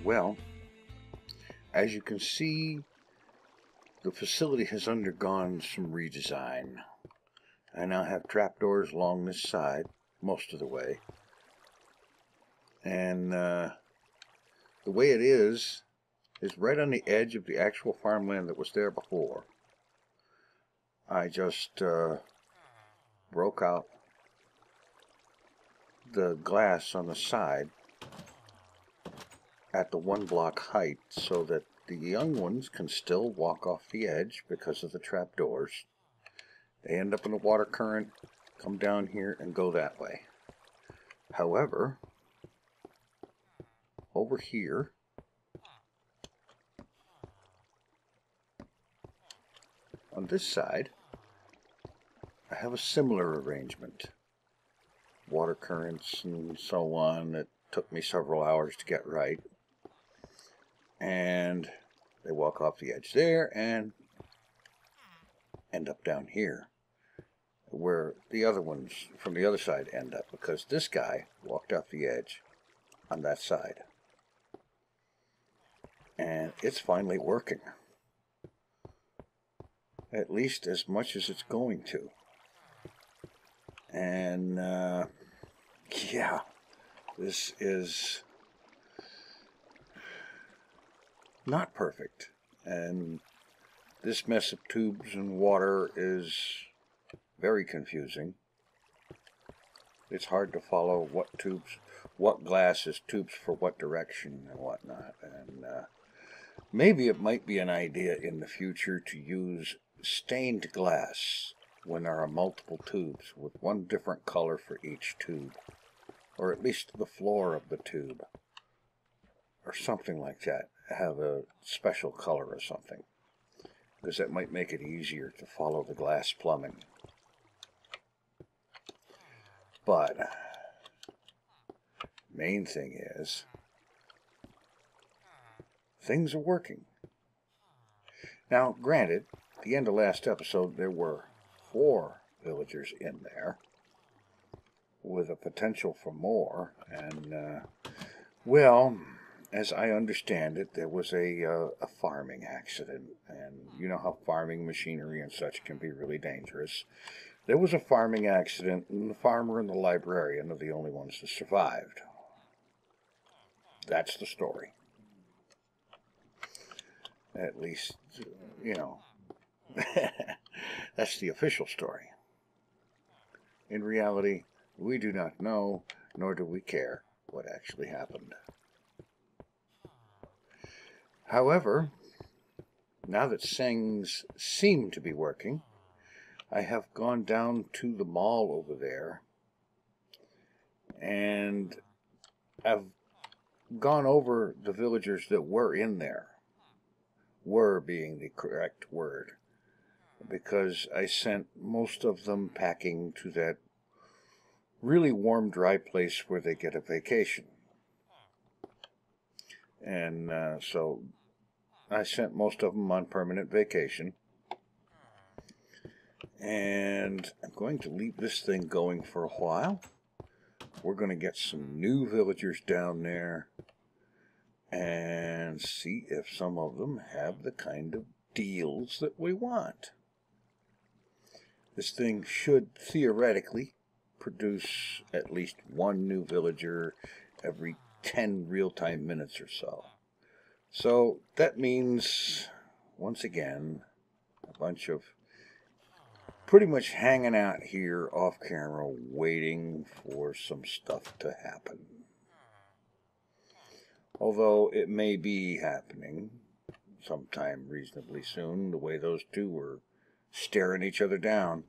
Well, as you can see, the facility has undergone some redesign. I now have trapdoors along this side most of the way. And the way it is right on the edge of the actual farmland that was there before. I just broke out the glass on the side at the 1 block height so that the young ones can still walk off the edge because of the trapdoors. They end up in the water current, come down here, and go that way. However, over here, on this side, I have a similar arrangement. Water currents and so on that took me several hours to get right. And they walk off the edge there and end up down here, where the other ones from the other side end up, because this guy walked off the edge on that side. And it's finally working. At least as much as it's going to. And yeah, this is not perfect. And this mess of tubes and water is very confusing. It's hard to follow what tubes, what glass is tubes for what direction and whatnot. And maybe it might be an idea in the future to use stained glass when there are multiple tubes with one different color for each tube, or at least the floor of the tube, or something like that. Have a special color or something, because that might make it easier to follow the glass plumbing. But main thing is things are working. Now, granted, at the end of last episode, there were 4 villagers in there, with a potential for more. And, well, as I understand it, there was a farming accident. And you know how farming machinery and such can be really dangerous. There was a farming accident, and the farmer and the librarian are the only ones that survived. That's the story. At least, you know, that's the official story. In reality, we do not know, nor do we care what actually happened. However, now that things seem to be working, I have gone down to the mall over there, and I've gone over the villagers that were in there. Were being the correct word, because I sent most of them packing to that really warm, dry place where they get a vacation. And so I sent most of them on permanent vacation. And I'm going to leave this thing going for a while. We're going to get some new villagers down there and see if some of them have the kind of deals that we want. This thing should theoretically produce at least 1 new villager every 10 real-time minutes or so. So that means, once again, a bunch of pretty much hanging out here off camera waiting for some stuff to happen. Although it may be happening sometime reasonably soon, the way those two were staring each other down.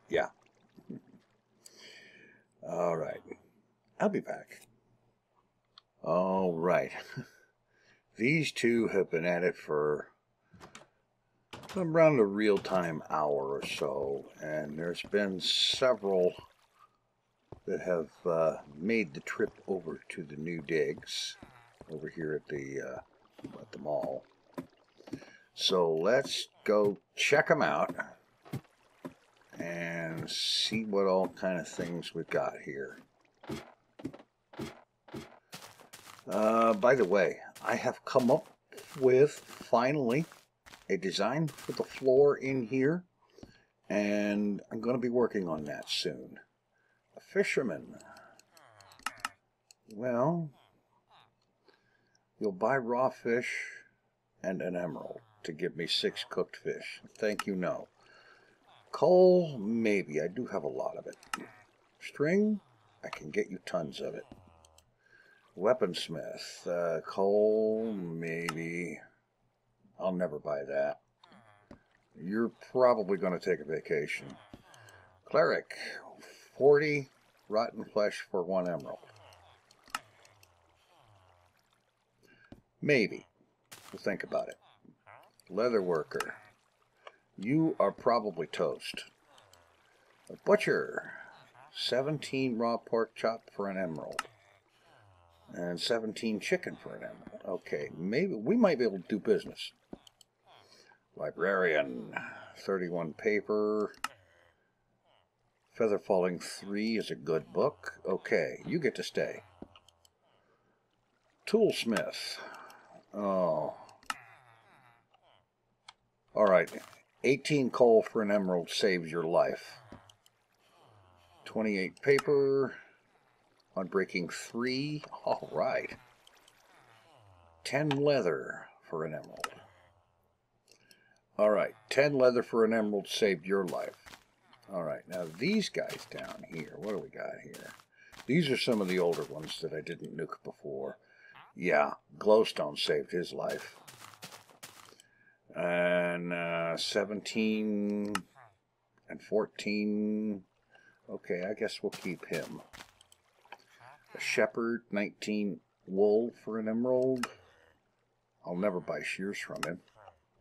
Yeah. All right. I'll be back. All right. These two have been at it for around a real-time hour or so, and there's been several that have made the trip over to the new digs over here at the mall. So let's go check them out and see what all kind of things we've got here. By the way, I have come up with, finally, a design for the floor in here, and I'm going to be working on that soon. A fisherman. Well, you'll buy raw fish and an emerald to give me 6 cooked fish. Thank you, no. Coal, maybe. I do have a lot of it. String, I can get you tons of it. Weaponsmith, coal, maybe. I'll never buy that. You're probably going to take a vacation. Cleric, 40 rotten flesh for 1 emerald. Maybe. We'll think about it. Leather worker, you are probably toast. A butcher, 17 raw pork chop for an emerald. And 17 chicken for an emerald. Okay, maybe we might be able to do business. Librarian, 31 paper. Feather Falling 3 is a good book. Okay, you get to stay. Toolsmith. Oh. Alright, 18 coal for an emerald saves your life. 28 paper. Unbreaking 3. Alright. 10 leather for an emerald. Alright, 10 leather for an emerald saved your life. Alright, now these guys down here, what do we got here? These are some of the older ones that I didn't nuke before. Yeah, glowstone saved his life. And 17 and 14. Okay, I guess we'll keep him. A shepherd, 19 wool for an emerald. I'll never buy shears from him.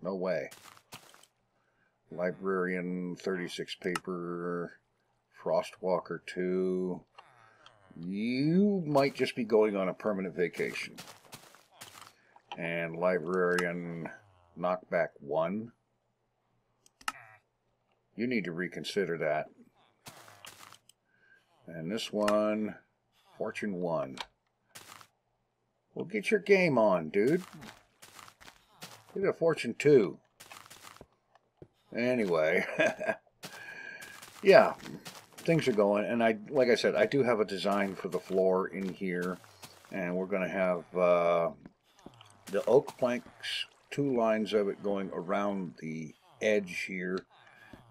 No way. Librarian, 36 paper. Frostwalker 2. You might just be going on a permanent vacation. And Librarian, knockback 1. You need to reconsider that. And this one, Fortune 1. Well, get your game on, dude. Get a Fortune 2. Anyway, yeah, things are going, and like I said, I do have a design for the floor in here, and we're going to have the oak planks, 2 lines of it going around the edge here,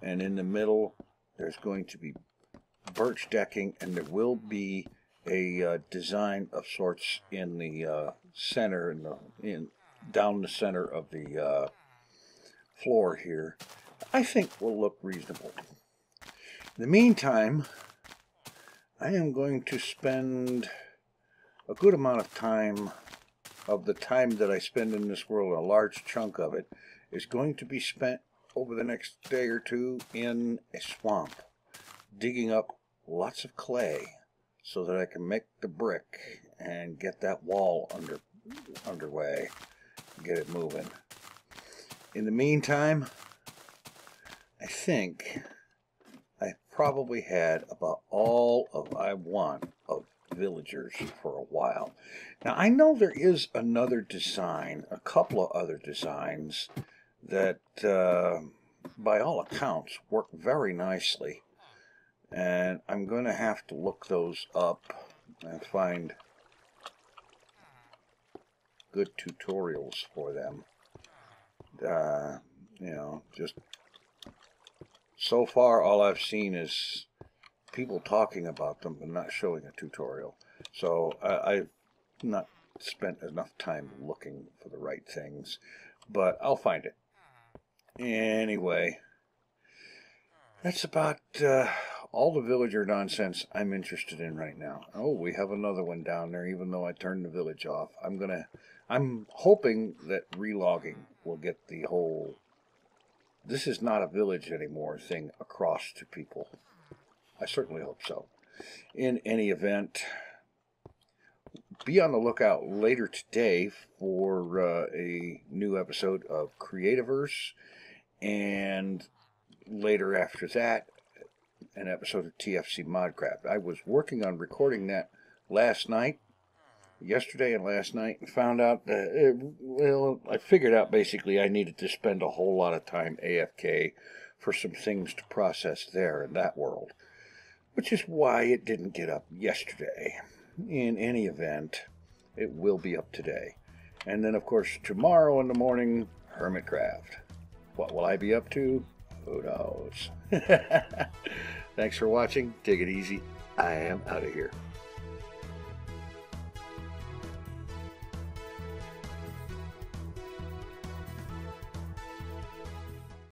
and in the middle there's going to be birch decking, and there will be a design of sorts in the center, down the center of the floor here. I think will look reasonable. In the meantime, I am going to spend a good amount of time, of the time that I spend in this world, a large chunk of it, is going to be spent over the next day or 2 in a swamp, digging up lots of clay so that I can make the brick and get that wall underway, get it moving. In the meantime, I think I probably had about all of I want of villagers for a while. Now I know there is another design, a couple of other designs that by all accounts work very nicely, and I'm going to have to look those up and find good tutorials for them. You know, just so far all I've seen is people talking about them but not showing a tutorial. So I've not spent enough time looking for the right things, but I'll find it. Anyway, that's about all the villager nonsense I'm interested in right now. Oh, we have another one down there, even though I turned the village off. I'm hoping that relogging will get the whole "this is not a village anymore" thing across to people. I certainly hope so. In any event, be on the lookout later today for a new episode of Creativerse, and later after that, an episode of TFC Modcraft. I was working on recording that last night, yesterday and last night and found out that, well, I figured out basically I needed to spend a whole lot of time AFK for some things to process there in that world, which is why it didn't get up yesterday. In any event, it will be up today. And then, of course, tomorrow in the morning, Hermitcraft. What will I be up to? Who knows? Thanks for watching. Take it easy. I am out of here.